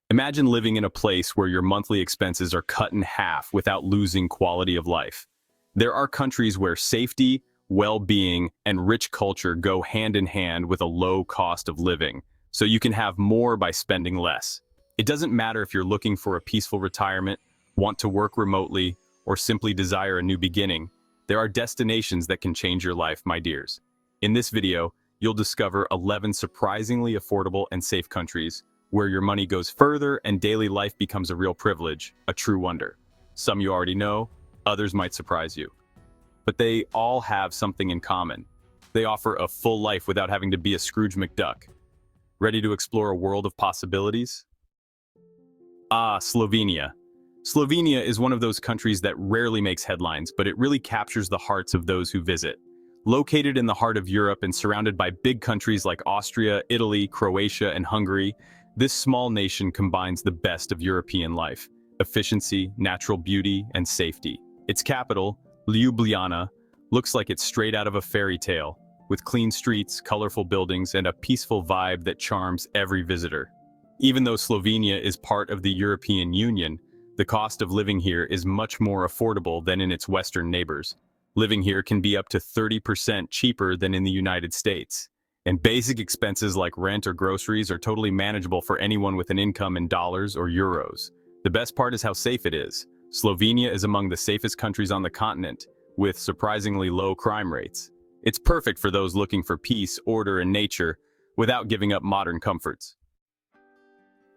Imagine living in a place where your monthly expenses are cut in half without losing quality of life. There are countries where safety, well-being, and rich culture go hand in hand with a low cost of living, so you can have more by spending less. It doesn't matter if you're looking for a peaceful retirement, want to work remotely, or simply desire a new beginning. There are destinations that can change your life, my dears. In this video, you'll discover 11 surprisingly affordable and safe countries where your money goes further and daily life becomes a real privilege, a true wonder. Some you already know, others might surprise you. But they all have something in common. They offer a full life without having to be a Scrooge McDuck. Ready to explore a world of possibilities? Slovenia. Slovenia is one of those countries that rarely makes headlines, but it really captures the hearts of those who visit. Located in the heart of Europe and surrounded by big countries like Austria, Italy, Croatia, and Hungary, this small nation combines the best of European life: efficiency, natural beauty, and safety. Its capital, Ljubljana, looks like it's straight out of a fairy tale, with clean streets, colorful buildings, and a peaceful vibe that charms every visitor. Even though Slovenia is part of the European Union, the cost of living here is much more affordable than in its Western neighbors. Living here can be up to 30% cheaper than in the United States. And basic expenses like rent or groceries are totally manageable for anyone with an income in dollars or euros. The best part is how safe it is. Slovenia is among the safest countries on the continent, with surprisingly low crime rates. It's perfect for those looking for peace, order, and nature without giving up modern comforts.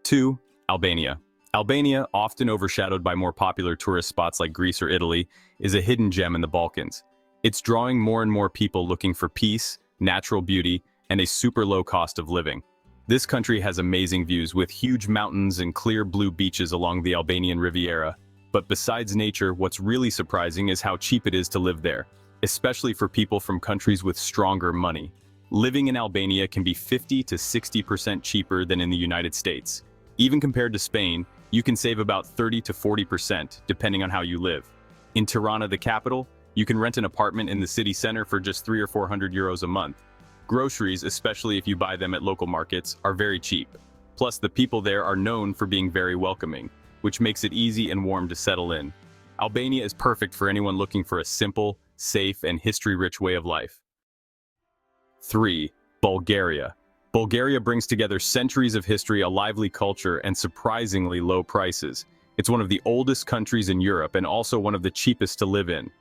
2. Albania. Albania, often overshadowed by more popular tourist spots like Greece or Italy, is a hidden gem in the Balkans. It's drawing more and more people looking for peace, natural beauty, and a super low cost of living. This country has amazing views with huge mountains and clear blue beaches along the Albanian Riviera. But besides nature, what's really surprising is how cheap it is to live there, especially for people from countries with stronger money. Living in Albania can be 50 to 60% cheaper than in the United States. Even compared to Spain, you can save about 30 to 40% depending on how you live. In Tirana, the capital, you can rent an apartment in the city center for just 300 or 400 euros a month. Groceries, especially if you buy them at local markets, are very cheap. Plus, the people there are known for being very welcoming, which makes it easy and warm to settle in. Albania is perfect for anyone looking for a simple, safe, and history-rich way of life. 3. Bulgaria. Bulgaria brings together centuries of history, a lively culture, and surprisingly low prices. It's one of the oldest countries in Europe and also one of the cheapest to live in.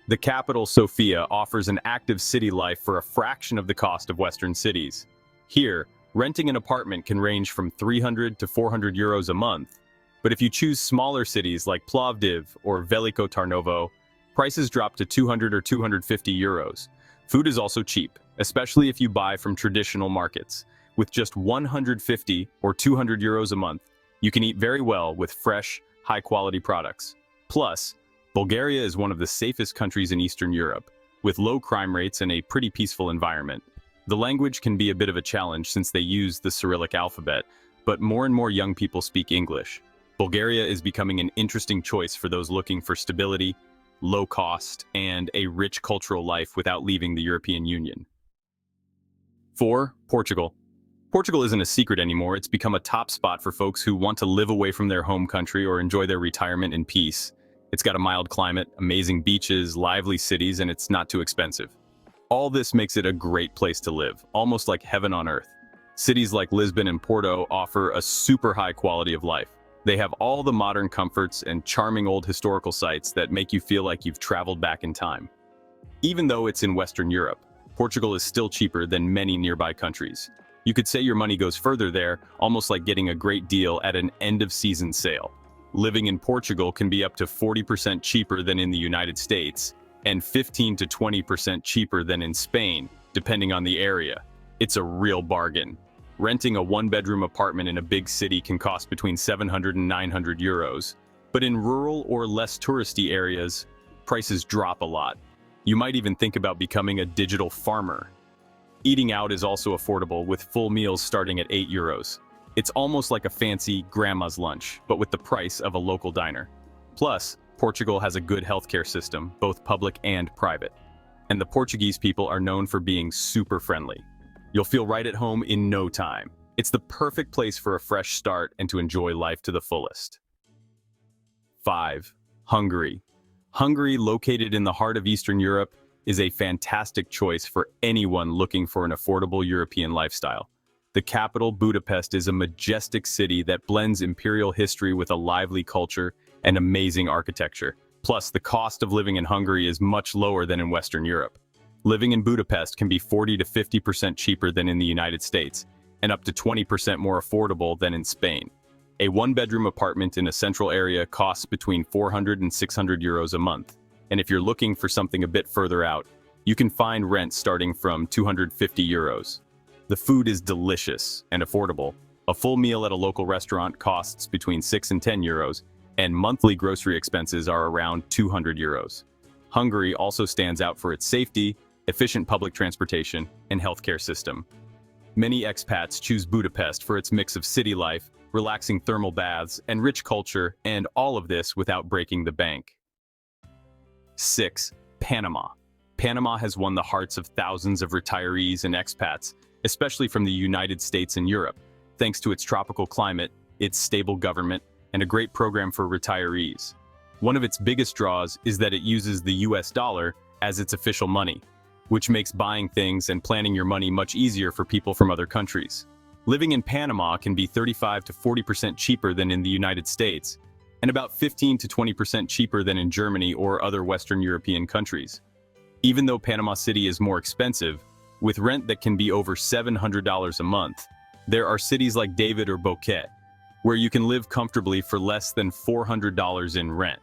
The capital, Sofia, offers an active city life for a fraction of the cost of Western cities. Here, renting an apartment can range from 300 to 400 euros a month. But if you choose smaller cities like Plovdiv or Veliko Tarnovo, prices drop to 200 or 250 euros. Food is also cheap, especially if you buy from traditional markets. With just 150 or 200 euros a month, you can eat very well with fresh, high-quality products. Plus, Bulgaria is one of the safest countries in Eastern Europe, with low crime rates and a pretty peaceful environment. The language can be a bit of a challenge since they use the Cyrillic alphabet, but more and more young people speak English. Bulgaria is becoming an interesting choice for those looking for stability, low cost, and a rich cultural life without leaving the European Union. 4. Portugal. Portugal isn't a secret anymore. It's become a top spot for folks who want to live away from their home country or enjoy their retirement in peace. It's got a mild climate, amazing beaches, lively cities, and it's not too expensive. All this makes it a great place to live, almost like heaven on earth. Cities like Lisbon and Porto offer a super high quality of life. They have all the modern comforts and charming old historical sites that make you feel like you've traveled back in time. Even though it's in Western Europe, Portugal is still cheaper than many nearby countries. You could say your money goes further there, almost like getting a great deal at an end-of-season sale. Living in Portugal can be up to 40% cheaper than in the United States, and 15 to 20% cheaper than in Spain, depending on the area. It's a real bargain. Renting a one-bedroom apartment in a big city can cost between 700 and 900 euros, but in rural or less touristy areas, prices drop a lot. You might even think about becoming a digital farmer. Eating out is also affordable, with full meals starting at 8 euros. It's almost like a fancy grandma's lunch, but with the price of a local diner. Plus, Portugal has a good healthcare system, both public and private. And the Portuguese people are known for being super friendly. You'll feel right at home in no time. It's the perfect place for a fresh start and to enjoy life to the fullest. 5. Hungary. Hungary, located in the heart of Eastern Europe, is a fantastic choice for anyone looking for an affordable European lifestyle. The capital, Budapest, is a majestic city that blends imperial history with a lively culture and amazing architecture. Plus, the cost of living in Hungary is much lower than in Western Europe. Living in Budapest can be 40 to 50% cheaper than in the United States, and up to 20% more affordable than in Spain. A one-bedroom apartment in a central area costs between 400 and 600 euros a month, and if you're looking for something a bit further out, you can find rent starting from 250 euros. The food is delicious and affordable. A full meal at a local restaurant costs between 6 and 10 euros, and monthly grocery expenses are around 200 euros. Hungary also stands out for its safety, efficient public transportation, and healthcare system. Many expats choose Budapest for its mix of city life, relaxing thermal baths, and rich culture, and all of this without breaking the bank. 6. Panama. Panama has won the hearts of thousands of retirees and expats, especially from the United States and Europe, thanks to its tropical climate, its stable government, and a great program for retirees. One of its biggest draws is that it uses the US dollar as its official money, which makes buying things and planning your money much easier for people from other countries. Living in Panama can be 35 to 40% cheaper than in the United States, and about 15 to 20% cheaper than in Germany or other Western European countries. Even though Panama City is more expensive, with rent that can be over $700 a month, there are cities like David or Boquete, where you can live comfortably for less than $400 in rent.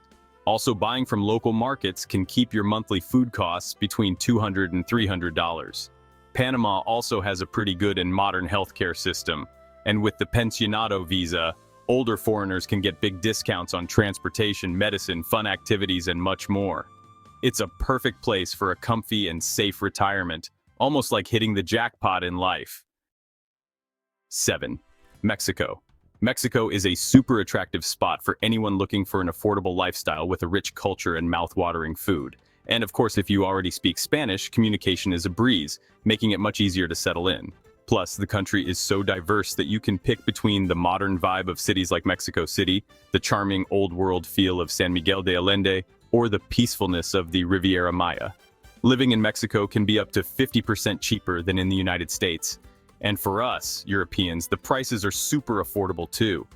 Also, buying from local markets can keep your monthly food costs between $200 and $300. Panama also has a pretty good and modern healthcare system, and with the pensionado visa, older foreigners can get big discounts on transportation, medicine, fun activities, and much more. It's a perfect place for a comfy and safe retirement, almost like hitting the jackpot in life. 7. Mexico. Mexico is a super attractive spot for anyone looking for an affordable lifestyle with a rich culture and mouth-watering food. And of course, if you already speak Spanish, communication is a breeze, making it much easier to settle in. Plus, the country is so diverse that you can pick between the modern vibe of cities like Mexico City, the charming old-world feel of San Miguel de Allende, or the peacefulness of the Riviera Maya. Living in Mexico can be up to 50% cheaper than in the United States. And for us, Europeans, the prices are super affordable too.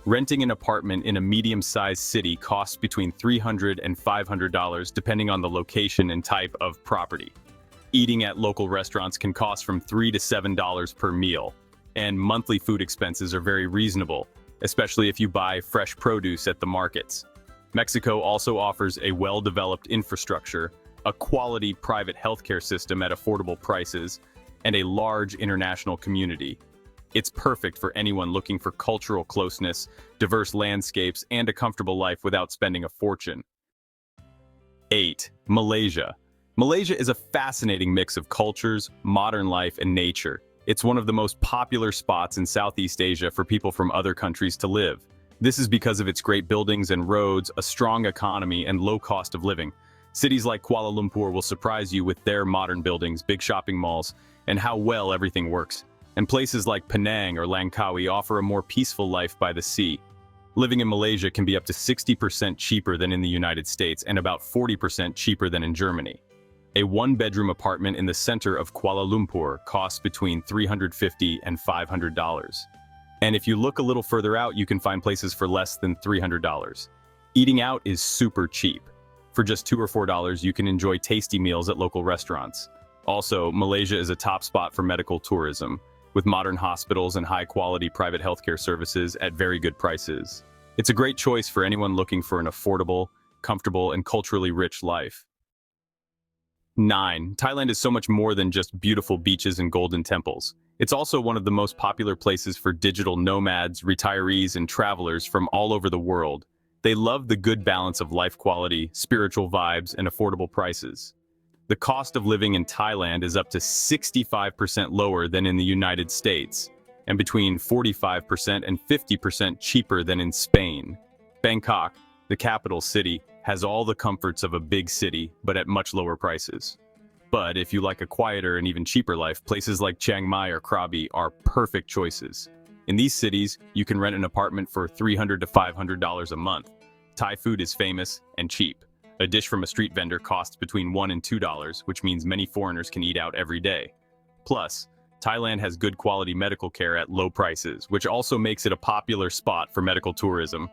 Renting an apartment in a medium-sized city costs between $300 and $500 depending on the location and type of property. Eating at local restaurants can cost from $3 to $7 per meal, and monthly food expenses are very reasonable, especially if you buy fresh produce at the markets. Mexico also offers a well-developed infrastructure, a quality private healthcare system at affordable prices, and a large international community. It's perfect for anyone looking for cultural closeness, diverse landscapes, and a comfortable life without spending a fortune. 8. Malaysia. Malaysia is a fascinating mix of cultures, modern life, and nature. It's one of the most popular spots in Southeast Asia for people from other countries to live. This is because of its great buildings and roads, a strong economy, and low cost of living. Cities like Kuala Lumpur will surprise you with their modern buildings, big shopping malls, and how well everything works. And places like Penang or Langkawi offer a more peaceful life by the sea. Living in Malaysia can be up to 60% cheaper than in the United States and about 40% cheaper than in Germany. A one-bedroom apartment in the center of Kuala Lumpur costs between $350 and $500. And if you look a little further out, you can find places for less than $300. Eating out is super cheap. For just $2 or $4, you can enjoy tasty meals at local restaurants. Also, Malaysia is a top spot for medical tourism, with modern hospitals and high-quality private healthcare services at very good prices. It's a great choice for anyone looking for an affordable, comfortable, and culturally rich life. 9. Thailand is so much more than just beautiful beaches and golden temples. It's also one of the most popular places for digital nomads, retirees, and travelers from all over the world. They love the good balance of life quality, spiritual vibes, and affordable prices. The cost of living in Thailand is up to 65% lower than in the United States, and between 45% and 50% cheaper than in Spain. Bangkok, the capital city, has all the comforts of a big city, but at much lower prices. But if you like a quieter and even cheaper life, places like Chiang Mai or Krabi are perfect choices. In these cities, you can rent an apartment for $300 to $500 a month. Thai food is famous and cheap. A dish from a street vendor costs between $1 and $2, which means many foreigners can eat out every day. Plus, Thailand has good quality medical care at low prices, which also makes it a popular spot for medical tourism.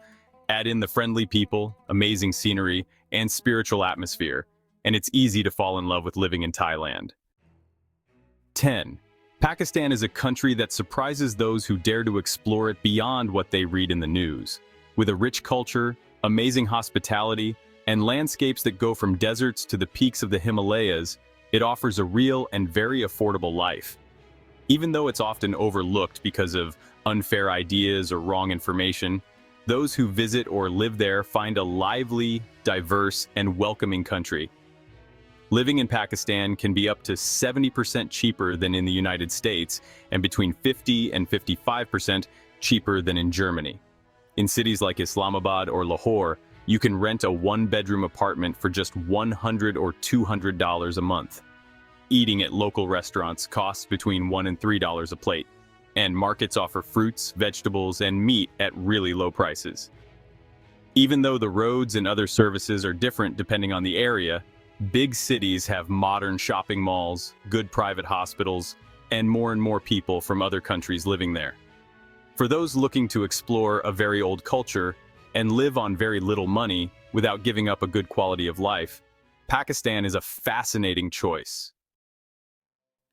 Add in the friendly people, amazing scenery, and spiritual atmosphere, and it's easy to fall in love with living in Thailand. 10. Pakistan is a country that surprises those who dare to explore it beyond what they read in the news. With a rich culture, amazing hospitality, and landscapes that go from deserts to the peaks of the Himalayas, it offers a real and very affordable life. Even though it's often overlooked because of unfair ideas or wrong information, those who visit or live there find a lively, diverse, and welcoming country. Living in Pakistan can be up to 70% cheaper than in the United States and between 50 and 55% cheaper than in Germany. In cities like Islamabad or Lahore, you can rent a one-bedroom apartment for just $100 or $200 a month. Eating at local restaurants costs between $1 and $3 a plate, and markets offer fruits, vegetables, and meat at really low prices. Even though the roads and other services are different depending on the area, big cities have modern shopping malls, good private hospitals, and more people from other countries living there. For those looking to explore a very old culture and live on very little money without giving up a good quality of life, Pakistan is a fascinating choice.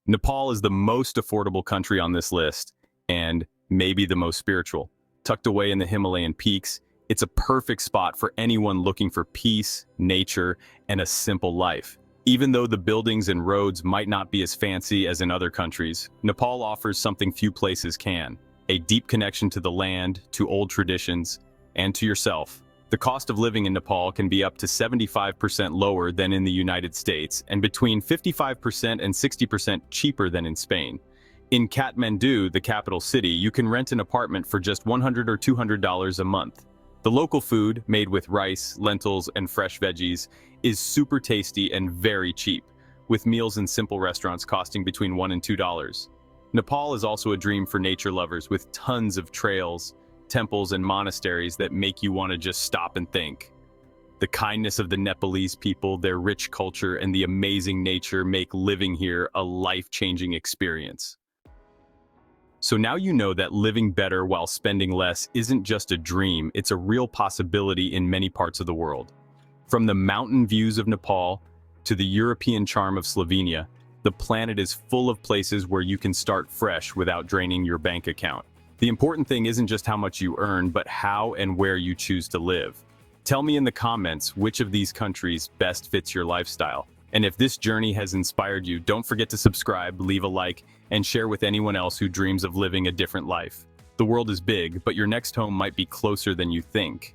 Nepal is the most affordable country on this list, and maybe the most spiritual. Tucked away in the Himalayan peaks, it's a perfect spot for anyone looking for peace, nature, and a simple life. Even though the buildings and roads might not be as fancy as in other countries, Nepal offers something few places can: a deep connection to the land, to old traditions, and to yourself. The cost of living in Nepal can be up to 75% lower than in the United States and between 55% and 60% cheaper than in Spain. In Kathmandu, the capital city, you can rent an apartment for just $100 or $200 a month. The local food, made with rice, lentils, and fresh veggies, is super tasty and very cheap, with meals in simple restaurants costing between $1 and $2. Nepal is also a dream for nature lovers, with tons of trails, temples, and monasteries that make you want to just stop and think. The kindness of the Nepalese people, their rich culture, and the amazing nature make living here a life-changing experience. So now you know that living better while spending less isn't just a dream, it's a real possibility in many parts of the world. From the mountain views of Nepal to the European charm of Slovenia, the planet is full of places where you can start fresh without draining your bank account. The important thing isn't just how much you earn, but how and where you choose to live. Tell me in the comments which of these countries best fits your lifestyle. And if this journey has inspired you, don't forget to subscribe, leave a like, and share with anyone else who dreams of living a different life. The world is big, but your next home might be closer than you think.